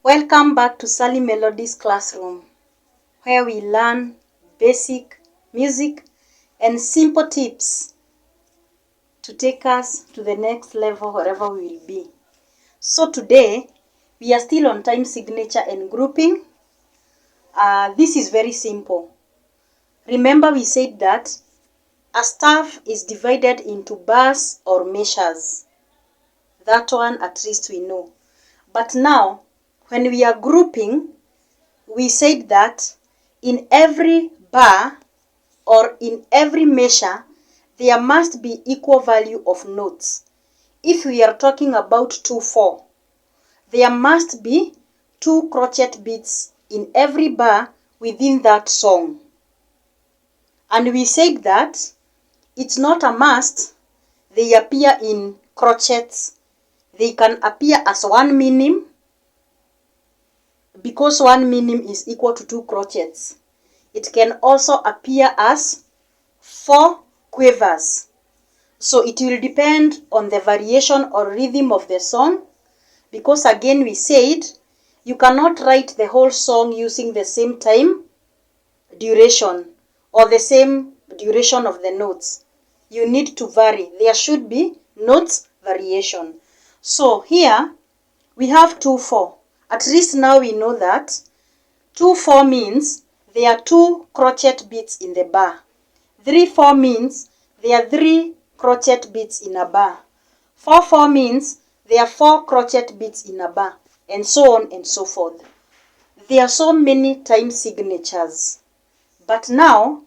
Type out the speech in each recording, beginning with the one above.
Welcome back to Sally Melodies classroom, where we learn basic music and simple tips to take us to the next level wherever we will be. So today, we are still on time signature and grouping. This is very simple. Remember we said that a staff is divided into bars or measures. That one at least we know. But now, when we are grouping, we said that in every bar or in every measure, there must be equal value of notes. If we are talking about 2/4, there must be 2 crochet beats in every bar within that song. And we said that it's not a must they appear in crochets. They can appear as one minim, because one minim is equal to 2 crochets. It can also appear as 4 quavers. So it will depend on the variation or rhythm of the song, because again we said you cannot write the whole song using the same time duration or the same duration of the notes. You need to vary. There should be notes variation. So here we have 2/4. At least now we know that 2/4 means there are 2 crochet beats in the bar. 3/4 means there are 3 crochet beats in a bar. 4/4 means there are 4 crochet beats in a bar, and so on and so forth. There are so many time signatures. But now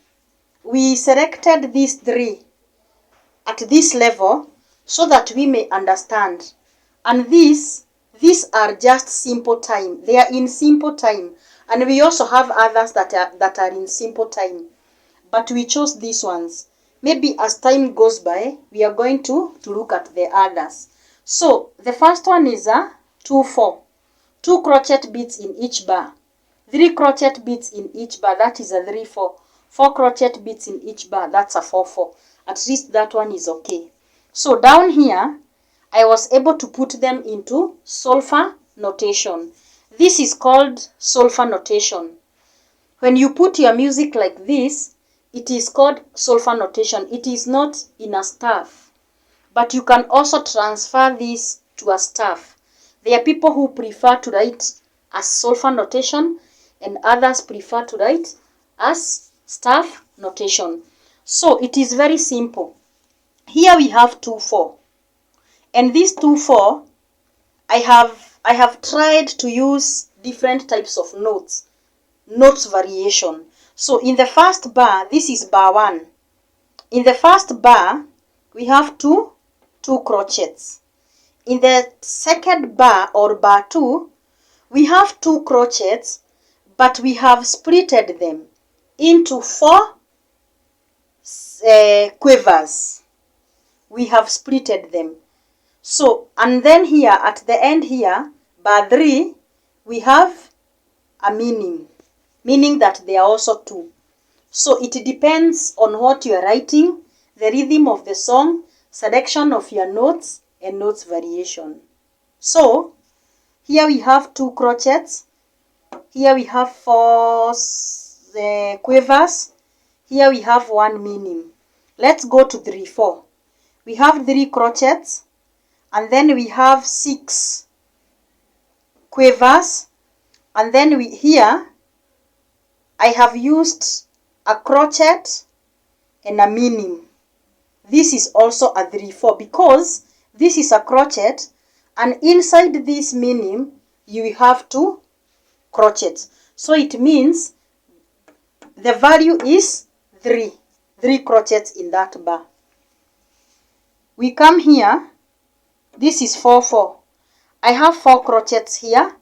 we selected these 3 at this level so that we may understand. And these are just simple time. They are in simple time. And we also have others that are in simple time. But we chose these ones. Maybe as time goes by, we are going to look at the others. So the first one is a 2/4. 2 crochet beats in each bar. 3 crochet beats in each bar. That is a 3/4. 4 crochet beats in each bar. That's a 4/4. At least that one is okay. So down here, I was able to put them into solfa notation. This is called solfa notation. When you put your music like this, it is called solfa notation. It is not in a staff. But you can also transfer this to a staff. There are people who prefer to write as solfa notation, and others prefer to write as staff notation. So it is very simple. Here we have 2/4. And this 2/4, I have tried to use different types of notes variation. So in the first bar, this is bar 1. In the first bar, we have two crochets. In the second bar or bar 2, we have 2 crochets, but we have splitted them into 4 quavers. We have splitted them. So, and then here, at the end here, bar 3, we have a minim, meaning that they are also 2. So, it depends on what you are writing, the rhythm of the song, selection of your notes, and notes variation. So, here we have 2 crochets. Here we have 4 quavers. Here we have 1 minim. Let's go to 3/4. We have 3 crochets. And then we have 6 quavers, and then here I have used a crochet and a minim. This is also a 3/4 because this is a crochet, and inside this minim you have 2 crochets. So it means the value is 3 crochets in that bar. We come here. This is 4/4. I have 4 crochets here,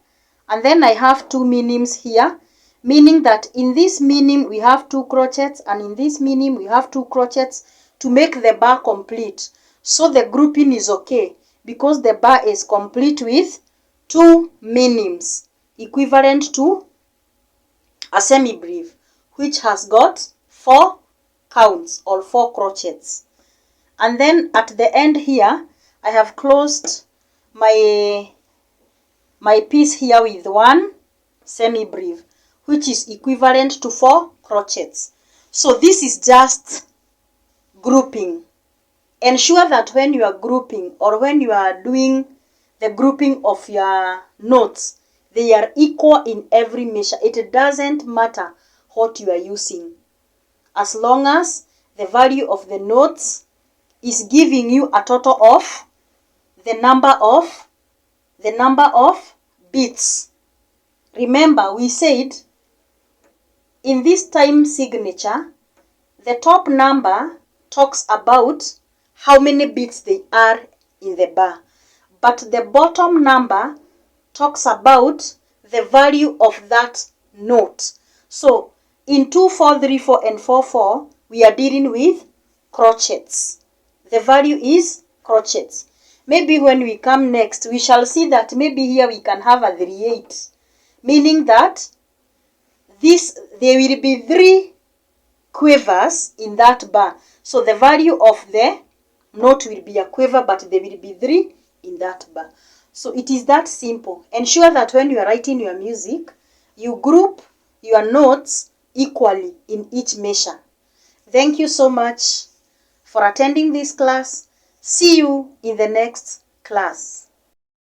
and then I have 2 minims here, meaning that in this minim we have 2 crochets, and in this minim we have 2 crochets to make the bar complete. So the grouping is okay because the bar is complete with 2 minims, equivalent to a semi-brief, which has got 4 counts or 4 crochets. And then at the end here, I have closed my my piece here with 1 semi-brief, which is equivalent to 4 crochets. So this is just grouping. Ensure that when you are grouping or when you are doing the grouping of your notes, they are equal in every measure. It doesn't matter what you are using, as long as the value of the notes is giving you a total of the number of beats. Remember, we said in this time signature, the top number talks about how many beats they are in the bar, but the bottom number talks about the value of that note. So in 2, 4, 3, 4, and 4, 4, we are dealing with crochets. The value is crochets. Maybe when we come next, we shall see that maybe here we can have a 3, 8, meaning that there will be 3 quavers in that bar. So the value of the note will be a quiver, but there will be 3 in that bar. So it is that simple. Ensure that when you are writing your music, you group your notes equally in each measure. Thank you so much for attending this class. See you in the next class.